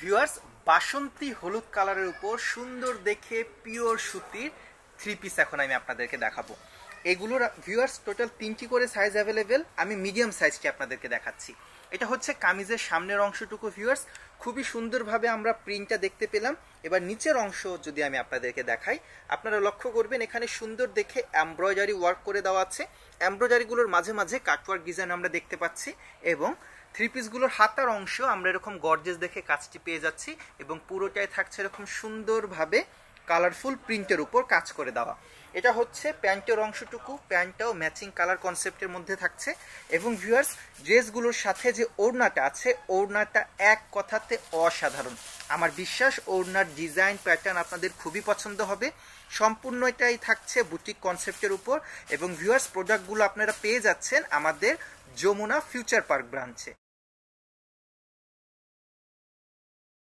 Viewers, বাসন্তী হলুদ কালারের উপর সুন্দর দেখে পিওর সুতির থ্রি পিস এখন আমি আপনাদেরকে দেখাবো। এগুলোর ভিউয়ার্স টোটাল 3টি করে সাইজ অ্যাভেলেবেল। আমি মিডিয়াম সাইজটি আপনাদেরকে দেখাচ্ছি। এটা হচ্ছে কামিজের সামনের অংশটুকু। ভিউয়ার্স, খুবই সুন্দরভাবে আমরা প্রিন্টটা দেখতে পেলাম। এবার নিচের অংশ যদি আমি আপনাদেরকে দেখাই, আপনারা লক্ষ্য করবেন এখানে সুন্দর দেখে এমব্রয়ডারি ওয়ার্ক করে দেওয়া আছে। এমব্রয়ডারিগুলোর মাঝে মাঝে কাটওয়ার্ক ডিজাইন আমরা দেখতে পাচ্ছি এবং থ্রি পিসগুলোর হাতার অংশ আমরা এরকম গর্জেস দেখে কাজটি পেয়ে যাচ্ছি এবং পুরোটাই থাকছে এরকম সুন্দরভাবে কালারফুল প্রিন্টের উপর কাজ করে দেওয়া। এটা হচ্ছে প্যান্টের অংশটুকু, প্যান্টটাও ম্যাচিং কালার কনসেপ্টের মধ্যে থাকছে এবং ভিউয়ার্স ড্রেসগুলোর সাথে যে ওড়নাটা আছে, ওড়নাটা এক কথাতে অসাধারণ। আমার বিশ্বাস ওড়নার ডিজাইন প্যাটার্ন আপনাদের খুবই পছন্দ হবে। সম্পূর্ণ এটাই থাকছে বুটিক কনসেপ্টের উপর এবং ভিউয়ার্স প্রোডাক্টগুলো আপনারা পেয়ে যাচ্ছেন আমাদের যমুনা ফিউচার পার্ক ব্রাঞ্চে।